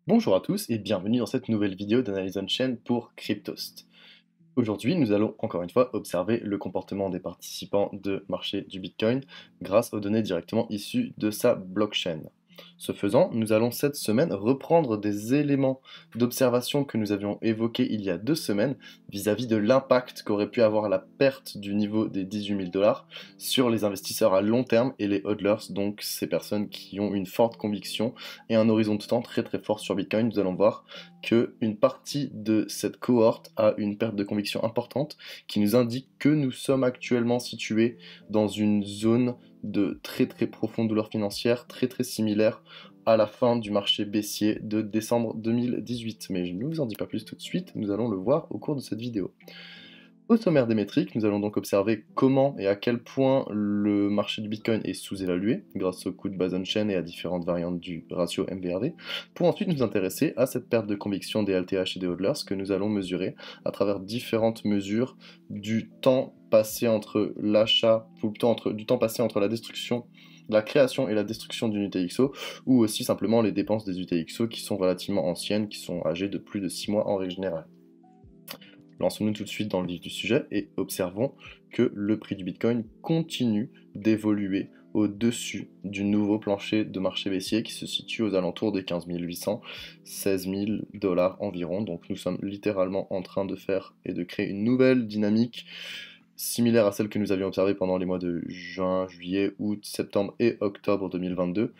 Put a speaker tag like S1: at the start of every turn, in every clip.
S1: Bonjour à tous et bienvenue dans cette nouvelle vidéo d'analyse on-chain pour Cryptost. Aujourd'hui, nous allons encore une fois observer le comportement des participants de marché du Bitcoin grâce aux données directement issues de sa blockchain. Ce faisant, nous allons cette semaine reprendre des éléments d'observation que nous avions évoqués il y a 2 semaines vis-à-vis de l'impact qu'aurait pu avoir la perte du niveau des 18 000 dollars sur les investisseurs à long terme et les hodlers, donc ces personnes qui ont une forte conviction et un horizon de temps très très fort sur Bitcoin. Nous allons voir qu'une partie de cette cohorte a une perte de conviction importante qui nous indique que nous sommes actuellement situés dans une zone de très très profonde douleur financière, très très similaire à la fin du marché baissier de décembre 2018. Mais je ne vous en dis pas plus tout de suite, nous allons le voir au cours de cette vidéo. Au sommaire des métriques, nous allons donc observer comment et à quel point le marché du Bitcoin est sous-évalué grâce au coût de base on-chain et à différentes variantes du ratio MVRV, pour ensuite nous intéresser à cette perte de conviction des LTH et des hodlers que nous allons mesurer à travers différentes mesures du temps passé entre l'achat, ou du temps passé entre la destruction, la création et la destruction d'une UTXO, ou aussi simplement les dépenses des UTXO qui sont relativement anciennes, qui sont âgées de plus de 6 mois en règle générale. Lançons-nous tout de suite dans le vif du sujet et observons que le prix du Bitcoin continue d'évoluer au-dessus du nouveau plancher de marché baissier qui se situe aux alentours des 15 800, 16 000 dollars environ. Donc nous sommes littéralement en train de faire et de créer une nouvelle dynamique similaire à celle que nous avions observée pendant les mois de juin, juillet, août, septembre et octobre 2022,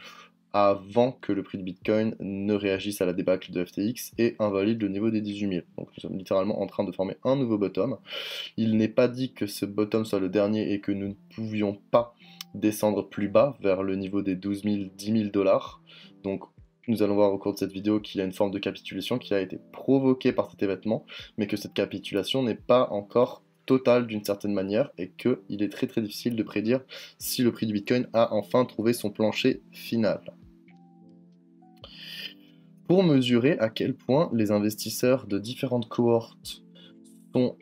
S1: avant que le prix de Bitcoin ne réagisse à la débâcle de FTX et invalide le niveau des 18 000. Donc nous sommes littéralement en train de former un nouveau bottom. Il n'est pas dit que ce bottom soit le dernier et que nous ne pouvions pas descendre plus bas vers le niveau des 12 000, 10 000 dollars. Donc nous allons voir au cours de cette vidéo qu'il y a une forme de capitulation qui a été provoquée par cet événement, mais que cette capitulation n'est pas encore totale d'une certaine manière et qu'il est très très difficile de prédire si le prix du Bitcoin a enfin trouvé son plancher final. Pour mesurer à quel point les investisseurs de différentes cohortes sont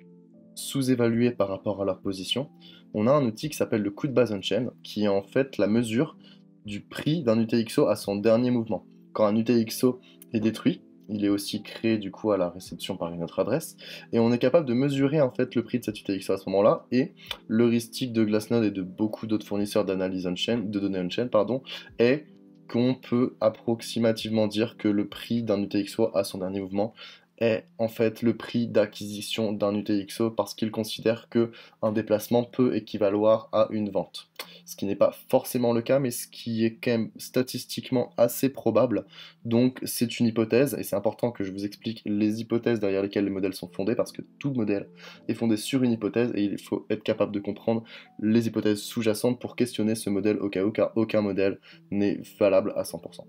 S1: sous-évalués par rapport à leur position, on a un outil qui s'appelle le coût de base on-chain, qui est en fait la mesure du prix d'un UTXO à son dernier mouvement. Quand un UTXO est détruit, il est aussi créé du coup à la réception par une autre adresse, et on est capable de mesurer en fait le prix de cet UTXO à ce moment-là, et l'heuristique de Glassnode et de beaucoup d'autres fournisseurs d'analyse on-chain, de données on-chain, est qu'on peut approximativement dire que le prix d'un UTXO à son dernier mouvement est en fait le prix d'acquisition d'un UTXO parce qu'il considère que un déplacement peut équivaloir à une vente. Ce qui n'est pas forcément le cas, mais ce qui est quand même statistiquement assez probable. Donc c'est une hypothèse, et c'est important que je vous explique les hypothèses derrière lesquelles les modèles sont fondés, parce que tout modèle est fondé sur une hypothèse, et il faut être capable de comprendre les hypothèses sous-jacentes pour questionner ce modèle au cas où, car aucun modèle n'est valable à 100%.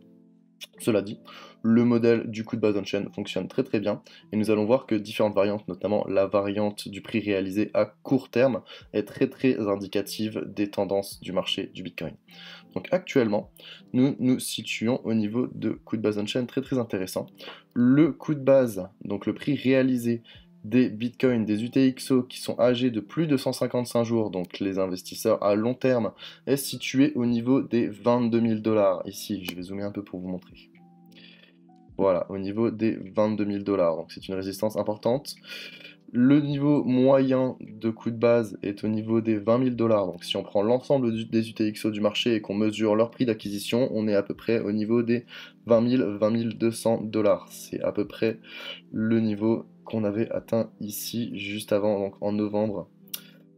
S1: Cela dit, le modèle du coût de base on-chain fonctionne très très bien et nous allons voir que différentes variantes, notamment la variante du prix réalisé à court terme, est très très indicative des tendances du marché du Bitcoin. Donc actuellement, nous nous situons au niveau de coût de base on-chain très très intéressant. Le coût de base, donc le prix réalisé des bitcoins, des UTXO qui sont âgés de plus de 155 jours, donc les investisseurs à long terme, est situé au niveau des 22 000 dollars. Ici, je vais zoomer un peu pour vous montrer. Voilà, au niveau des 22 000 dollars, donc c'est une résistance importante. Le niveau moyen de coût de base est au niveau des 20 000 dollars, donc si on prend l'ensemble des UTXO du marché et qu'on mesure leur prix d'acquisition, on est à peu près au niveau des 20 000, 20 200 dollars. C'est à peu près le niveau qu'on avait atteint ici juste avant, donc en novembre,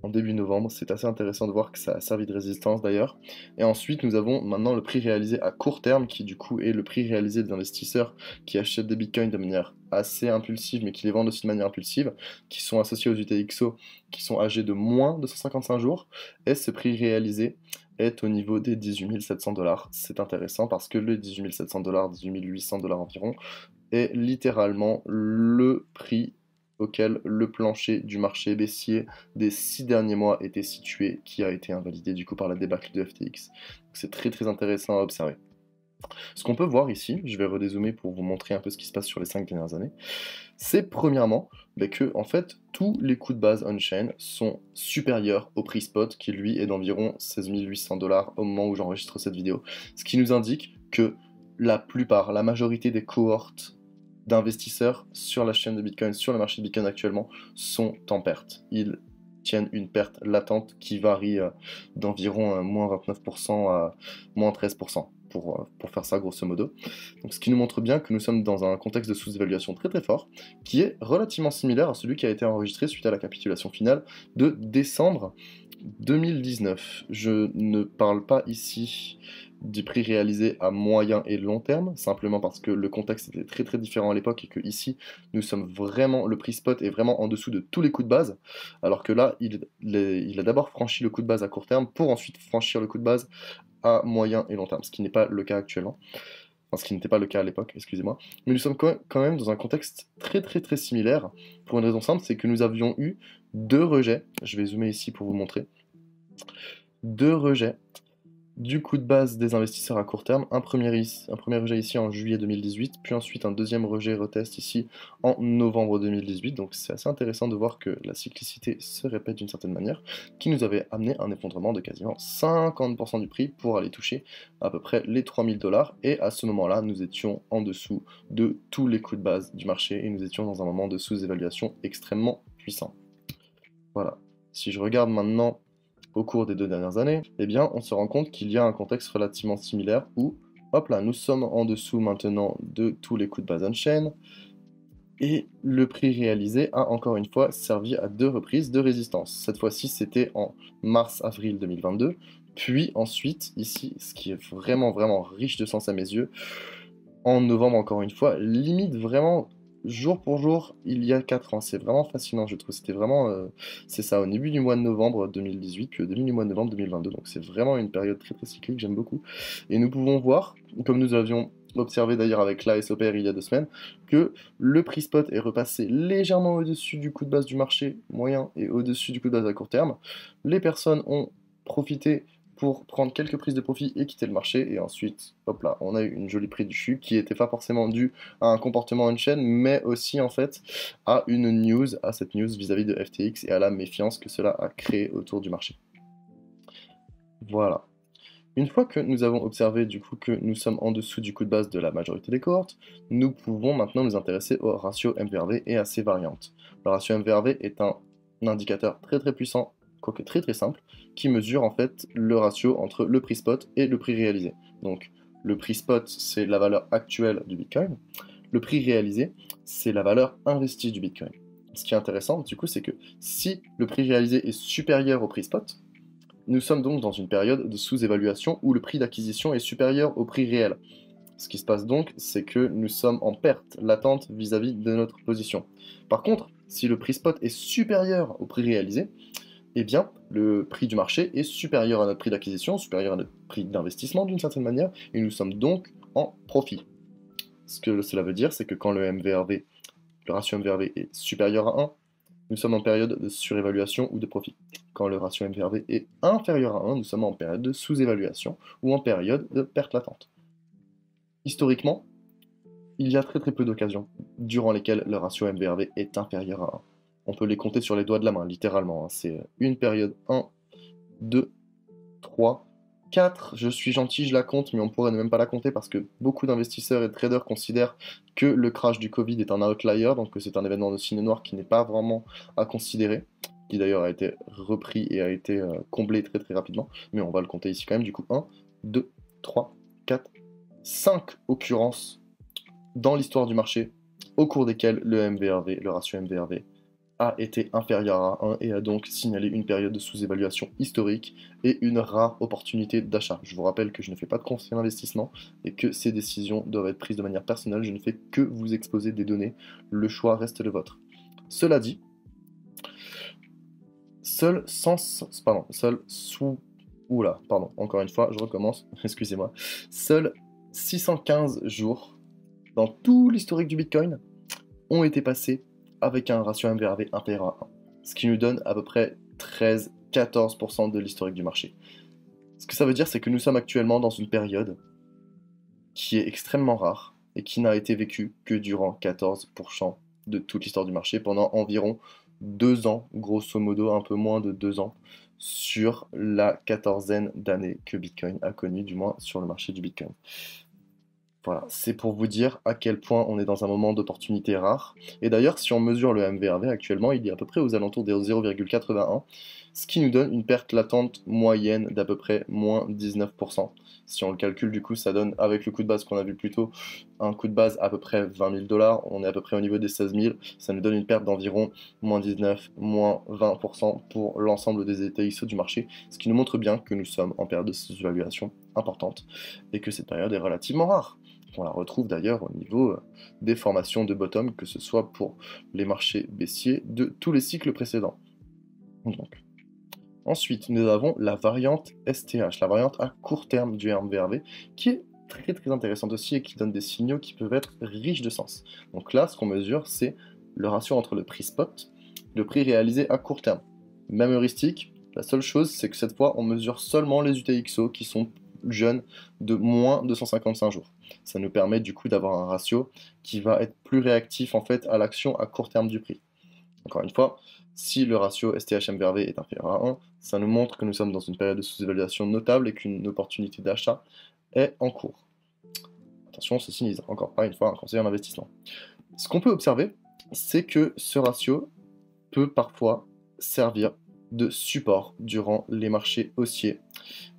S1: en début novembre. C'est assez intéressant de voir que ça a servi de résistance d'ailleurs. Et ensuite, nous avons maintenant le prix réalisé à court terme, qui du coup est le prix réalisé des investisseurs qui achètent des bitcoins de manière assez impulsive, mais qui les vendent aussi de manière impulsive, qui sont associés aux UTXO, qui sont âgés de moins de 155 jours. Et ce prix réalisé est au niveau des 18 700 dollars. C'est intéressant parce que le 18 700 dollars, 18 800 dollars environ, est littéralement le prix auquel le plancher du marché baissier des 6 derniers mois était situé, qui a été invalidé du coup par la débâcle de FTX. C'est très très intéressant à observer. Ce qu'on peut voir ici, je vais redézoomer pour vous montrer un peu ce qui se passe sur les 5 dernières années, c'est premièrement que en fait tous les coûts de base on-chain sont supérieurs au prix spot qui lui est d'environ 16 800 dollars au moment où j'enregistre cette vidéo, ce qui nous indique que la majorité des cohortes d'investisseurs sur la chaîne de Bitcoin, sur le marché de Bitcoin actuellement, sont en perte. Ils tiennent une perte latente qui varie d'environ moins 29% à moins 13%, pour faire ça grosso modo. Donc, ce qui nous montre bien que nous sommes dans un contexte de sous-évaluation très très fort, qui est relativement similaire à celui qui a été enregistré suite à la capitulation finale de décembre 2019. Je ne parle pas ici du prix réalisé à moyen et long terme, simplement parce que le contexte était très très différent à l'époque et que ici nous sommes vraiment, le prix spot est vraiment en dessous de tous les coups de base, alors que là il a d'abord franchi le coup de base à court terme pour ensuite franchir le coup de base à moyen et long terme, ce qui n'est pas le cas actuellement, enfin ce qui n'était pas le cas à l'époque, excusez-moi, mais nous sommes quand même dans un contexte très très très similaire, pour une raison simple, c'est que nous avions eu deux rejets, je vais zoomer ici pour vous montrer, deux rejets du coup de base des investisseurs à court terme, un premier rejet ici en juillet 2018, puis ensuite un deuxième rejet retest ici en novembre 2018, donc c'est assez intéressant de voir que la cyclicité se répète d'une certaine manière, qui nous avait amené un effondrement de quasiment 50% du prix pour aller toucher à peu près les 3000 $, et à ce moment-là, nous étions en dessous de tous les coups de base du marché, et nous étions dans un moment de sous-évaluation extrêmement puissant. Voilà. Si je regarde maintenant au cours des 2 dernières années, eh bien, on se rend compte qu'il y a un contexte relativement similaire où, hop là, nous sommes en dessous maintenant de tous les coups de base on-chain, et le prix réalisé a encore une fois servi à deux reprises de résistance. Cette fois-ci, c'était en mars-avril 2022, puis ensuite, ici, ce qui est vraiment, vraiment riche de sens à mes yeux, en novembre encore une fois, limite vraiment jour pour jour, il y a 4 ans. C'est vraiment fascinant, je trouve. C'était vraiment, c'est ça, au début du mois de novembre 2018, puis au début du mois de novembre 2022. Donc c'est vraiment une période très très cyclique, j'aime beaucoup. Et nous pouvons voir, comme nous avions observé d'ailleurs avec l'ASOPR il y a 2 semaines, que le prix spot est repassé légèrement au-dessus du coup de base du marché moyen et au-dessus du coup de base à court terme. Les personnes ont profité pour prendre quelques prises de profit et quitter le marché, et ensuite, hop là, on a eu une jolie prise du chute qui n'était pas forcément due à un comportement on-chain, mais aussi en fait à une news, à cette news vis-à-vis de FTX et à la méfiance que cela a créé autour du marché. Voilà. Une fois que nous avons observé du coup que nous sommes en dessous du coup de base de la majorité des cohortes, nous pouvons maintenant nous intéresser au ratio MVRV et à ses variantes. Le ratio MVRV est un indicateur très très puissant, quoique très très simple, qui mesure en fait le ratio entre le prix spot et le prix réalisé. Donc le prix spot, c'est la valeur actuelle du Bitcoin, le prix réalisé, c'est la valeur investie du Bitcoin. Ce qui est intéressant du coup, c'est que si le prix réalisé est supérieur au prix spot, nous sommes donc dans une période de sous-évaluation où le prix d'acquisition est supérieur au prix réel. Ce qui se passe donc, c'est que nous sommes en perte latente vis-à-vis de notre position. Par contre, si le prix spot est supérieur au prix réalisé, eh bien, le prix du marché est supérieur à notre prix d'acquisition, supérieur à notre prix d'investissement d'une certaine manière, et nous sommes donc en profit. Ce que cela veut dire, c'est que quand le MVRV, le ratio MVRV est supérieur à 1, nous sommes en période de surévaluation ou de profit. Quand le ratio MVRV est inférieur à 1, nous sommes en période de sous-évaluation ou en période de perte latente. Historiquement, il y a très très peu d'occasions durant lesquelles le ratio MVRV est inférieur à 1. On peut les compter sur les doigts de la main, littéralement. C'est une période 1, 2, 3, 4, je suis gentil, je la compte, mais on pourrait ne même pas la compter parce que beaucoup d'investisseurs et traders considèrent que le crash du Covid est un outlier, donc que c'est un événement de ciné noir qui n'est pas vraiment à considérer, qui d'ailleurs a été repris et a été comblé très très rapidement, mais on va le compter ici quand même, du coup 1, 2, 3, 4, 5 occurrences dans l'histoire du marché au cours desquelles le MVRV, le ratio MVRV, a été inférieur à 1 et a donc signalé une période de sous-évaluation historique et une rare opportunité d'achat. Je vous rappelle que je ne fais pas de conseil d'investissement et que ces décisions doivent être prises de manière personnelle. Je ne fais que vous exposer des données. Le choix reste le vôtre. Cela dit, encore une fois, je recommence, excusez-moi. Seuls 615 jours dans tout l'historique du Bitcoin ont été passés avec un ratio MVRV inférieur à 1, ce qui nous donne à peu près 13-14% de l'historique du marché. Ce que ça veut dire, c'est que nous sommes actuellement dans une période qui est extrêmement rare et qui n'a été vécue que durant 14% de toute l'histoire du marché pendant environ 2 ans, grosso modo, un peu moins de 2 ans, sur la quatorzaine d'années que Bitcoin a connu, du moins sur le marché du Bitcoin. Voilà, c'est pour vous dire à quel point on est dans un moment d'opportunité rare. Et d'ailleurs, si on mesure le MVRV actuellement, il est à peu près aux alentours des 0,81, ce qui nous donne une perte latente moyenne d'à peu près moins 19%. Si on le calcule, du coup, ça donne, avec le coup de base qu'on a vu plus tôt, un coup de base à peu près 20 000 $, on est à peu près au niveau des 16 000, ça nous donne une perte d'environ moins 19, moins 20% pour l'ensemble des ETXO du marché, ce qui nous montre bien que nous sommes en période de sous-évaluation importante et que cette période est relativement rare. On la retrouve d'ailleurs au niveau des formations de bottom, que ce soit pour les marchés baissiers de tous les cycles précédents. Donc. Ensuite, nous avons la variante STH, la variante à court terme du MVRV, qui est très très intéressante aussi et qui donne des signaux qui peuvent être riches de sens. Donc là, ce qu'on mesure, c'est le ratio entre le prix spot et le prix réalisé à court terme. Même heuristique, la seule chose, c'est que cette fois, on mesure seulement les UTXO qui sont jeunes de moins de 155 jours. Ça nous permet du coup d'avoir un ratio qui va être plus réactif en fait à l'action à court terme du prix. Encore une fois, si le ratio STH-MVRV est inférieur à 1, ça nous montre que nous sommes dans une période de sous-évaluation notable et qu'une opportunité d'achat est en cours. Attention, ceci n'est encore pas une fois un conseil en investissement. Ce qu'on peut observer, c'est que ce ratio peut parfois servir de support durant les marchés haussiers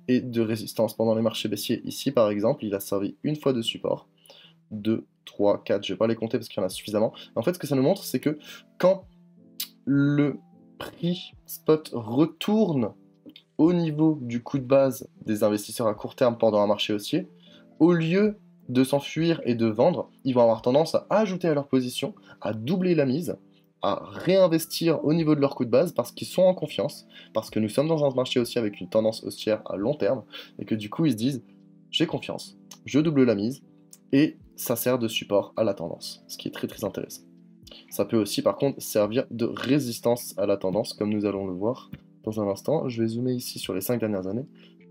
S1: et de résistance pendant les marchés baissiers. Ici, par exemple, il a servi une fois de support, 2, 3, 4, je ne vais pas les compter parce qu'il y en a suffisamment. En fait, ce que ça nous montre, c'est que quand le prix spot retourne au niveau du coût de base des investisseurs à court terme pendant un marché haussier, au lieu de s'enfuir et de vendre, ils vont avoir tendance à ajouter à leur position, à doubler la mise, à réinvestir au niveau de leur coût de base parce qu'ils sont en confiance, parce que nous sommes dans un marché haussier avec une tendance haussière à long terme, et que du coup ils se disent j'ai confiance, je double la mise, et ça sert de support à la tendance, ce qui est très très intéressant. Ça peut aussi par contre servir de résistance à la tendance, comme nous allons le voir dans un instant. Je vais zoomer ici sur les 5 dernières années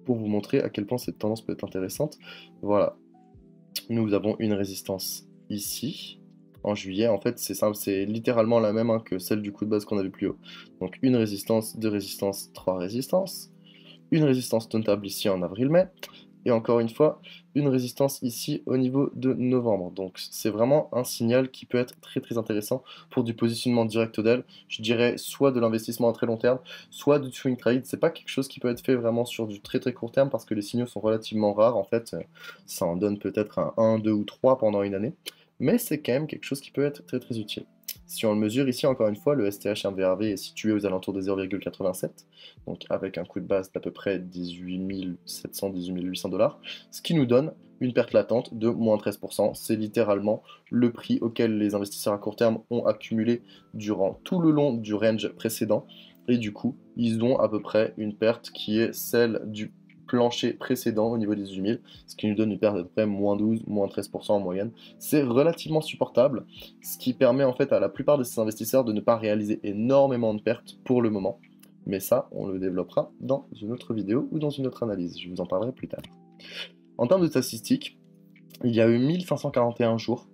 S1: pour vous montrer à quel point cette tendance peut être intéressante. Voilà, nous avons une résistance ici, en juillet. En fait, c'est simple, c'est littéralement la même que celle du coup de base qu'on a vu plus haut. Donc une résistance, deux résistances, trois résistances. Une résistance notable ici en avril-mai. Et encore une fois, une résistance ici au niveau de novembre. Donc c'est vraiment un signal qui peut être très très intéressant pour du positionnement direct d'elle. Je dirais soit de l'investissement à très long terme, soit du swing trade. C'est pas quelque chose qui peut être fait vraiment sur du très très court terme parce que les signaux sont relativement rares. En fait, ça en donne peut-être un 1, 2 ou 3 pendant une année. Mais c'est quand même quelque chose qui peut être très très utile. Si on le mesure ici, encore une fois, le STH-MVRV est situé aux alentours de 0,87, donc avec un coût de base d'à peu près 18 700, 18 800 $, ce qui nous donne une perte latente de moins 13%. C'est littéralement le prix auquel les investisseurs à court terme ont accumulé durant tout le long du range précédent, et du coup, ils ont à peu près une perte qui est celle du plancher précédent au niveau des 18 000, ce qui nous donne une perte d'à peu près moins 12, moins 13% en moyenne. C'est relativement supportable, ce qui permet en fait à la plupart de ces investisseurs de ne pas réaliser énormément de pertes pour le moment. Mais ça, on le développera dans une autre vidéo ou dans une autre analyse, je vous en parlerai plus tard. En termes de statistiques, il y a eu 1541 jours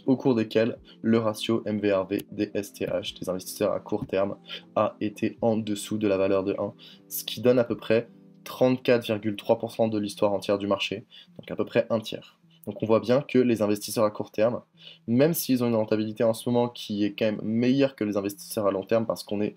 S1: au cours desquels le ratio MVRV des STH, des investisseurs à court terme, a été en dessous de la valeur de 1, ce qui donne à peu près 34,3% de l'histoire entière du marché, donc à peu près un tiers. Donc on voit bien que les investisseurs à court terme, même s'ils ont une rentabilité en ce moment qui est quand même meilleure que les investisseurs à long terme parce qu'on est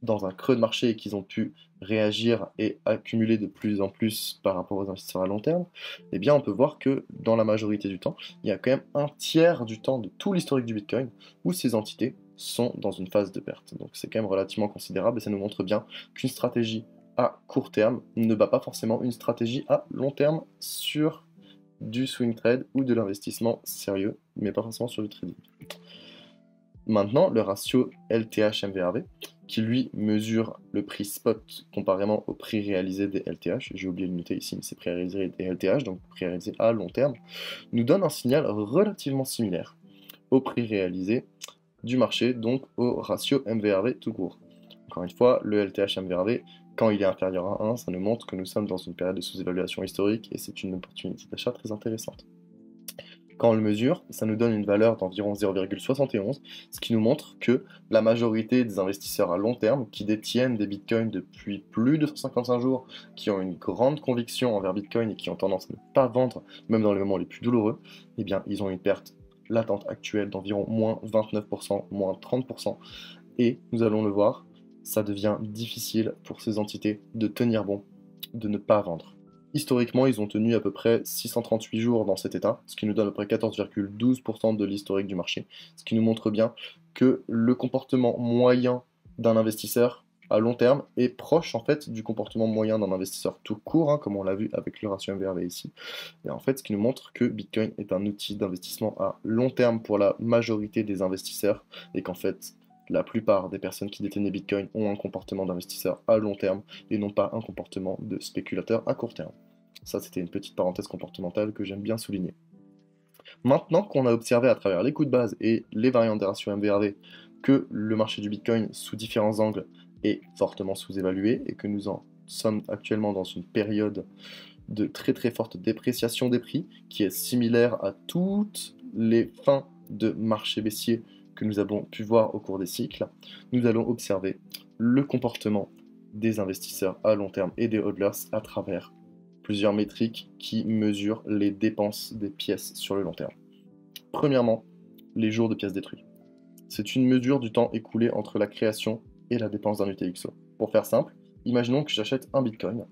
S1: dans un creux de marché et qu'ils ont pu réagir et accumuler de plus en plus par rapport aux investisseurs à long terme, eh bien on peut voir que dans la majorité du temps, il y a quand même un tiers du temps de tout l'historique du Bitcoin où ces entités sont dans une phase de perte. Donc c'est quand même relativement considérable et ça nous montre bien qu'une stratégie à court terme ne bat pas forcément une stratégie à long terme sur du swing trade ou de l'investissement sérieux, mais pas forcément sur du trading. Maintenant, le ratio LTH-MVRV, qui lui mesure le prix spot comparément au prix réalisé des LTH, j'ai oublié de le noter ici, mais c'est prix réalisé des LTH, donc prix réalisé à long terme, nous donne un signal relativement similaire au prix réalisé du marché, donc au ratio MVRV tout court. Encore une fois, le LTH-MVRV, quand il est inférieur à 1, ça nous montre que nous sommes dans une période de sous-évaluation historique et c'est une opportunité d'achat très intéressante. Quand on le mesure, ça nous donne une valeur d'environ 0,71, ce qui nous montre que la majorité des investisseurs à long terme qui détiennent des bitcoins depuis plus de 155 jours, qui ont une grande conviction envers Bitcoin et qui ont tendance à ne pas vendre, même dans les moments les plus douloureux, eh bien, ils ont une perte latente actuelle d'environ moins 29%, moins 30%. Et nous allons le voir, ça devient difficile pour ces entités de tenir bon, de ne pas vendre. Historiquement, ils ont tenu à peu près 638 jours dans cet état, ce qui nous donne à peu près 14,12% de l'historique du marché, ce qui nous montre bien que le comportement moyen d'un investisseur à long terme est proche en fait du comportement moyen d'un investisseur tout court, hein, comme on l'a vu avec le ratio MVRV ici. Et en fait, ce qui nous montre que Bitcoin est un outil d'investissement à long terme pour la majorité des investisseurs et qu'en fait, la plupart des personnes qui détiennent des bitcoins ont un comportement d'investisseur à long terme et non pas un comportement de spéculateur à court terme. Ça, c'était une petite parenthèse comportementale que j'aime bien souligner. Maintenant qu'on a observé à travers les coups de base et les variantes des ratios MVRV que le marché du bitcoin sous différents angles est fortement sous-évalué et que nous en sommes actuellement dans une période de très très forte dépréciation des prix qui est similaire à toutes les fins de marché baissier que nous avons pu voir au cours des cycles, nous allons observer le comportement des investisseurs à long terme et des hodlers à travers plusieurs métriques qui mesurent les dépenses des pièces sur le long terme. Premièrement, les jours de pièces détruites. C'est une mesure du temps écoulé entre la création et la dépense d'un UTXO. Pour faire simple, imaginons que j'achète un bitcoin,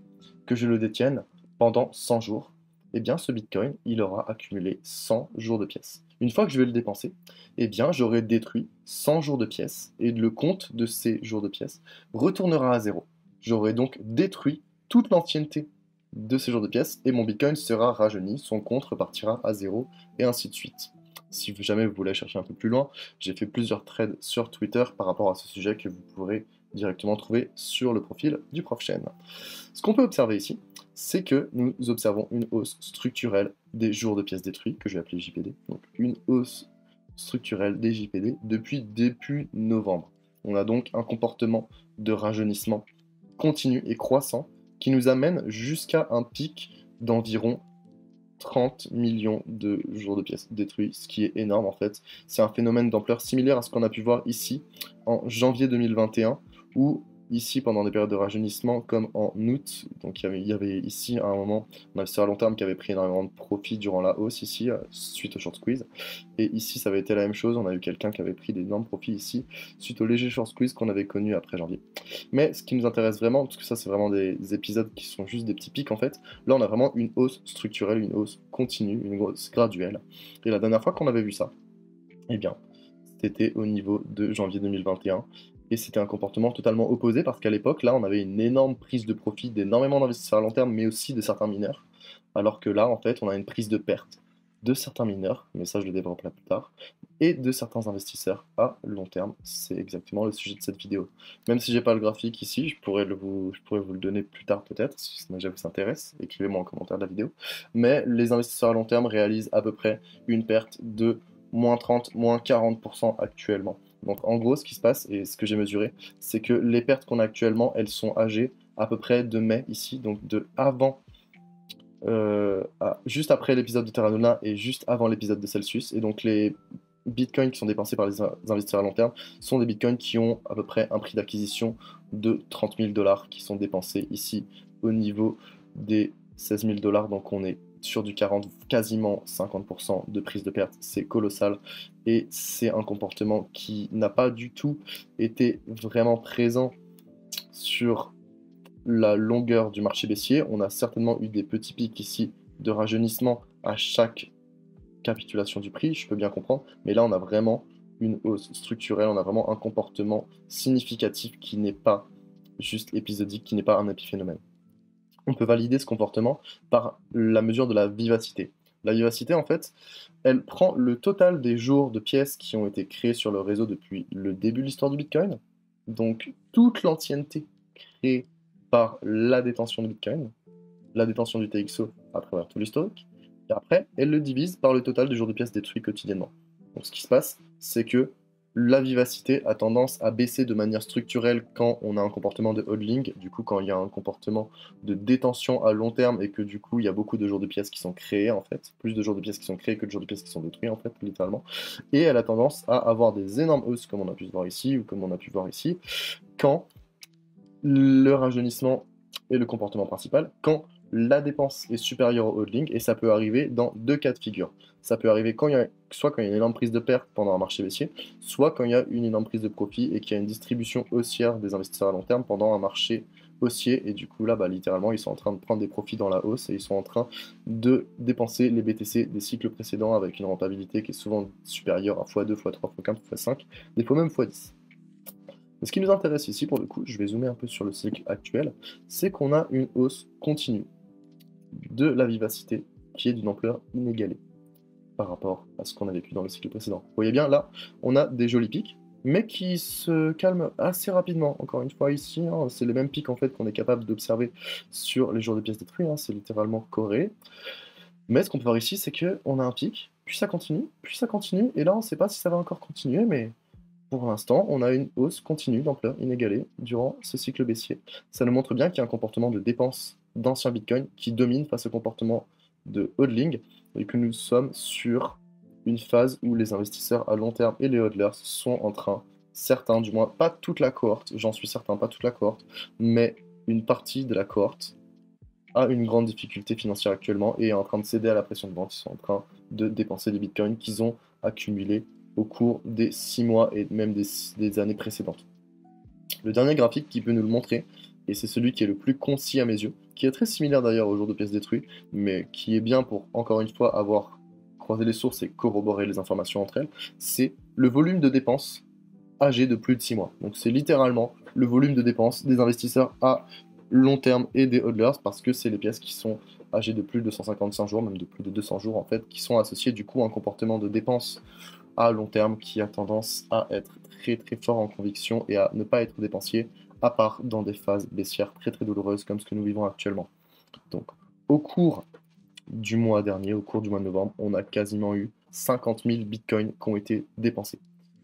S1: que je le détienne pendant 100 jours. Eh bien, ce bitcoin, il aura accumulé 100 jours de pièces. Une fois que je vais le dépenser, eh bien, j'aurai détruit 100 jours de pièces et le compte de ces jours de pièces retournera à zéro. J'aurai donc détruit toute l'ancienneté de ces jours de pièces et mon bitcoin sera rajeuni, son compte repartira à zéro et ainsi de suite. Si jamais vous voulez chercher un peu plus loin, j'ai fait plusieurs threads sur Twitter par rapport à ce sujet que vous pourrez directement trouver sur le profil du Prof Chen. Ce qu'on peut observer ici, c'est que nous observons une hausse structurelle des jours de pièces détruites, que je vais appeler JPD, donc une hausse structurelle des JPD depuis début novembre. On a donc un comportement de rajeunissement continu et croissant qui nous amène jusqu'à un pic d'environ 30 millions de jours de pièces détruits, ce qui est énorme en fait. C'est un phénomène d'ampleur similaire à ce qu'on a pu voir ici en janvier 2021, où ici pendant des périodes de rajeunissement comme en août, donc il y avait ici à un moment un investisseur à long terme qui avait pris énormément de profit durant la hausse ici, suite au short squeeze, et ici ça avait été la même chose, on a eu quelqu'un qui avait pris d'énormes profits ici, suite au léger short squeeze qu'on avait connu après janvier. Mais ce qui nous intéresse vraiment, parce que ça c'est vraiment des épisodes qui sont juste des petits pics en fait, là on a vraiment une hausse structurelle, une hausse continue, une hausse graduelle, et la dernière fois qu'on avait vu ça, eh bien, c'était au niveau de janvier 2021, et c'était un comportement totalement opposé parce qu'à l'époque, là, on avait une énorme prise de profit d'énormément d'investisseurs à long terme, mais aussi de certains mineurs, alors que là, en fait, on a une prise de perte de certains mineurs, mais ça, je le développerai plus tard, et de certains investisseurs à long terme. C'est exactement le sujet de cette vidéo. Même si j'ai pas le graphique ici, je pourrais vous le donner plus tard peut-être, si ça vous intéresse, écrivez-moi en commentaire de la vidéo. Mais les investisseurs à long terme réalisent à peu près une perte de moins 30, moins 40% actuellement. Donc en gros, ce qui se passe, et ce que j'ai mesuré, c'est que les pertes qu'on a actuellement, elles sont âgées à peu près de mai ici, donc de avant, juste après l'épisode de Terra Luna et juste avant l'épisode de Celsius. Et donc les bitcoins qui sont dépensés par les investisseurs à long terme sont des bitcoins qui ont à peu près un prix d'acquisition de 30 000 $, qui sont dépensés ici au niveau des 16 000 $. Donc on est sur du 40, quasiment 50% de prise de perte, c'est colossal, et c'est un comportement qui n'a pas du tout été vraiment présent sur la longueur du marché baissier. On a certainement eu des petits pics ici de rajeunissement à chaque capitulation du prix, je peux bien comprendre, mais là on a vraiment une hausse structurelle, on a vraiment un comportement significatif qui n'est pas juste épisodique, qui n'est pas un épiphénomène. On peut valider ce comportement par la mesure de la vivacité. La vivacité, en fait, elle prend le total des jours de pièces qui ont été créés sur le réseau depuis le début de l'histoire du Bitcoin, donc toute l'ancienneté créée par la détention de Bitcoin, la détention du TXO à travers tout l'historique, et après, elle le divise par le total des jours de pièces détruits quotidiennement. Donc ce qui se passe, c'est que La vivacité a tendance à baisser de manière structurelle quand on a un comportement de hodling, du coup quand il y a un comportement de détention à long terme et que du coup il y a beaucoup de jours de pièces qui sont créés en fait, plus de jours de pièces qui sont créés que de jours de pièces qui sont détruits en fait, littéralement. Et elle a tendance à avoir des énormes hausses comme on a pu voir ici ou comme on a pu voir ici, quand le rajeunissement est le comportement principal, quand la dépense est supérieure au hodling, et ça peut arriver dans deux cas de figure. Ça peut arriver soit quand il y a une énorme prise de perte pendant un marché baissier, soit quand il y a une énorme prise de profit et qu'il y a une distribution haussière des investisseurs à long terme pendant un marché haussier, et du coup là, littéralement, ils sont en train de prendre des profits dans la hausse et ils sont en train de dépenser les BTC des cycles précédents avec une rentabilité qui est souvent supérieure à x2, x3, x4, x5, des fois même x10. Ce qui nous intéresse ici, pour le coup, je vais zoomer un peu sur le cycle actuel, c'est qu'on a une hausse continue de la vivacité qui est d'une ampleur inégalée par rapport à ce qu'on a vécu dans le cycle précédent. Vous voyez bien, là, on a des jolis pics, mais qui se calment assez rapidement. Encore une fois, ici, hein, c'est les mêmes pics en fait qu'on est capable d'observer sur les jours de pièces détruites, hein, c'est littéralement corrélé. Mais ce qu'on peut voir ici, c'est qu'on a un pic, puis ça continue, et là, on ne sait pas si ça va encore continuer, mais pour l'instant, on a une hausse continue d'ampleur inégalée durant ce cycle baissier. Ça nous montre bien qu'il y a un comportement de dépense d'anciens bitcoins qui domine face au comportement de hodling et que nous sommes sur une phase où les investisseurs à long terme et les hodlers sont en train, certains du moins, pas toute la cohorte, j'en suis certain, pas toute la cohorte, mais une partie de la cohorte a une grande difficulté financière actuellement et est en train de céder à la pression de vente. Ils sont en train de dépenser des bitcoins qu'ils ont accumulés au cours des 6 mois et même des années précédentes. Le dernier graphique qui peut nous le montrer, et c'est celui qui est le plus concis à mes yeux, qui est très similaire d'ailleurs au jour de pièces détruites, mais qui est bien pour, encore une fois, avoir croisé les sources et corroborer les informations entre elles, c'est le volume de dépenses âgé de plus de 6 mois. Donc c'est littéralement le volume de dépenses des investisseurs à long terme et des hodlers, parce que c'est les pièces qui sont âgées de plus de 155 jours, même de plus de 200 jours en fait, qui sont associées du coup à un comportement de dépenses à long terme qui a tendance à être très très fort en conviction et à ne pas être dépensier, à part dans des phases baissières très très douloureuses comme ce que nous vivons actuellement. Donc au cours du mois dernier, au cours du mois de novembre, on a quasiment eu 50 000 bitcoins qui ont été dépensés.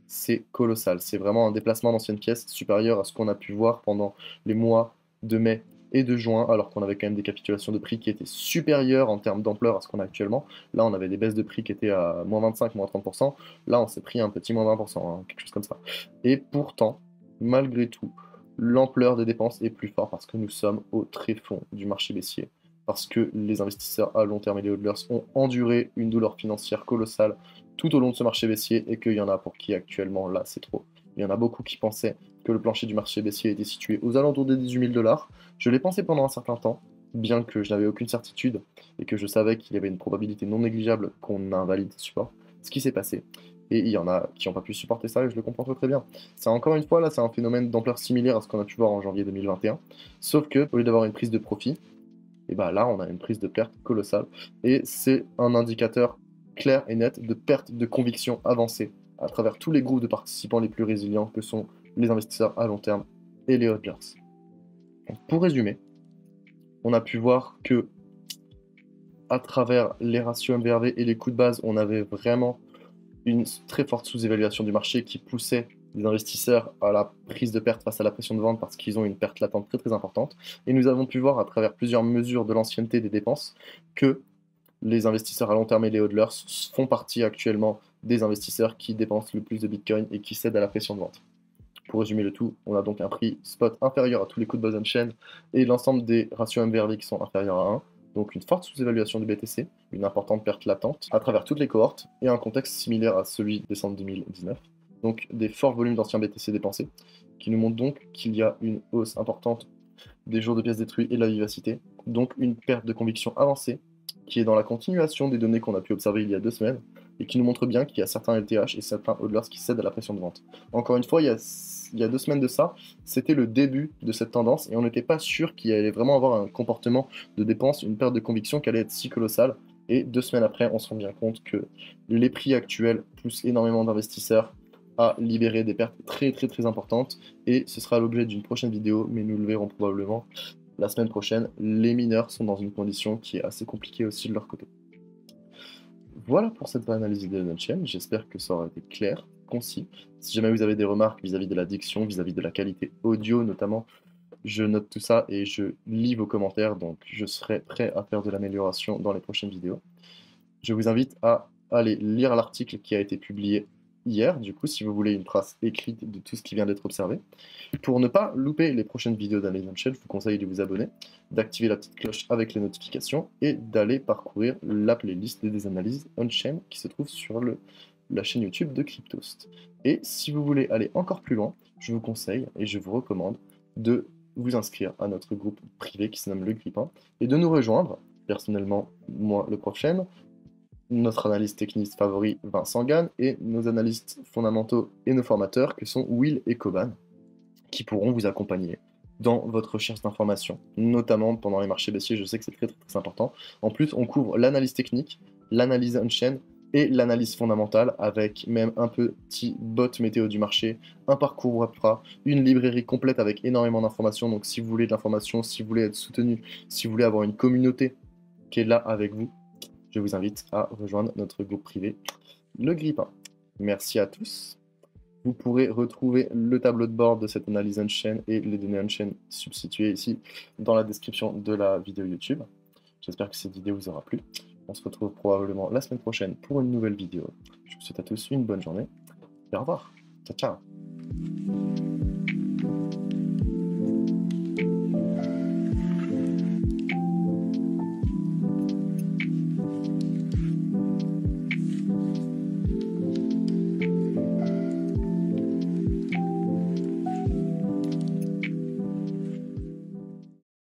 S1: C'est colossal, c'est vraiment un déplacement d'anciennes pièces supérieur à ce qu'on a pu voir pendant les mois de mai et de juin, alors qu'on avait quand même des capitulations de prix qui étaient supérieures en termes d'ampleur à ce qu'on a actuellement. Là, on avait des baisses de prix qui étaient à moins 25, moins 30%. Là, on s'est pris un petit moins 20%, hein, quelque chose comme ça. Et pourtant, malgré tout, l'ampleur des dépenses est plus forte parce que nous sommes au tréfonds du marché baissier, parce que les investisseurs à long terme et les hodlers ont enduré une douleur financière colossale tout au long de ce marché baissier et qu'il y en a pour qui actuellement, là, c'est trop. Il y en a beaucoup qui pensaient que le plancher du marché baissier était situé aux alentours des 18 000 $. Je l'ai pensé pendant un certain temps, bien que je n'avais aucune certitude et que je savais qu'il y avait une probabilité non négligeable qu'on invalide ce support. Ce qui s'est passé. Et il y en a qui n'ont pas pu supporter ça et je le comprends très très bien. C'est encore une fois, là, c'est un phénomène d'ampleur similaire à ce qu'on a pu voir en janvier 2021. Sauf que, au lieu d'avoir une prise de profit, et bah là, on a une prise de perte colossale. Et c'est un indicateur clair et net de perte de conviction avancée à travers tous les groupes de participants les plus résilients que sont les investisseurs à long terme et les hodlers. Donc, pour résumer, on a pu voir que à travers les ratios MVRV et les coûts de base, on avait vraiment une très forte sous-évaluation du marché qui poussait les investisseurs à la prise de perte face à la pression de vente parce qu'ils ont une perte latente très très importante. Et nous avons pu voir à travers plusieurs mesures de l'ancienneté des dépenses que les investisseurs à long terme et les hodlers font partie actuellement des investisseurs qui dépensent le plus de Bitcoin et qui cèdent à la pression de vente. Pour résumer le tout, on a donc un prix spot inférieur à tous les coûts de base on-chain et l'ensemble des ratios MVRV qui sont inférieurs à 1. Donc une forte sous-évaluation du BTC, une importante perte latente à travers toutes les cohortes et un contexte similaire à celui de décembre 2019. Donc des forts volumes d'anciens BTC dépensés, qui nous montrent donc qu'il y a une hausse importante des jours de pièces détruites et de la vivacité, donc une perte de conviction avancée, qui est dans la continuation des données qu'on a pu observer il y a 2 semaines, et qui nous montre bien qu'il y a certains LTH et certains hodlers qui cèdent à la pression de vente. Encore une fois, il y a 2 semaines de ça, c'était le début de cette tendance, et on n'était pas sûr qu'il allait vraiment avoir un comportement de dépense, une perte de conviction qui allait être si colossale, et 2 semaines après, on se rend bien compte que les prix actuels poussent énormément d'investisseurs à libérer des pertes très très très importantes, et ce sera l'objet d'une prochaine vidéo, mais nous le verrons probablement la semaine prochaine. Les mineurs sont dans une condition qui est assez compliquée aussi de leur côté. Voilà pour cette analyse de notre chaîne, j'espère que ça aura été clair. concis. Si jamais vous avez des remarques vis-à-vis de la diction, vis-à-vis de la qualité audio notamment, je note tout ça et je lis vos commentaires, donc je serai prêt à faire de l'amélioration dans les prochaines vidéos. Je vous invite à aller lire l'article qui a été publié hier, du coup, si vous voulez une trace écrite de tout ce qui vient d'être observé. Pour ne pas louper les prochaines vidéos d'Analyse On-Chain, je vous conseille de vous abonner, d'activer la petite cloche avec les notifications et d'aller parcourir la playlist des analyses on-chain qui se trouve sur la chaîne YouTube de Cryptost. Et si vous voulez aller encore plus loin, je vous conseille et je vous recommande de vous inscrire à notre groupe privé qui se nomme Le Grippin et de nous rejoindre, personnellement, moi, le prof Chen, notre analyste technique favori Vincent Gann et nos analystes fondamentaux et nos formateurs que sont Will et Coban, qui pourront vous accompagner dans votre recherche d'informations, notamment pendant les marchés baissiers. Je sais que c'est très, très, très important. En plus, on couvre l'analyse technique, l'analyse on-chain et l'analyse fondamentale avec même un petit bot météo du marché, un parcours Webfra, une librairie complète avec énormément d'informations. Donc si vous voulez de l'information, si vous voulez être soutenu, si vous voulez avoir une communauté qui est là avec vous, je vous invite à rejoindre notre groupe privé, Le Grippin. Merci à tous. Vous pourrez retrouver le tableau de bord de cette analyse on-chain et les données on-chain substituées ici dans la description de la vidéo YouTube. J'espère que cette vidéo vous aura plu. On se retrouve probablement la semaine prochaine pour une nouvelle vidéo. Je vous souhaite à tous une bonne journée et au revoir. Ciao, ciao.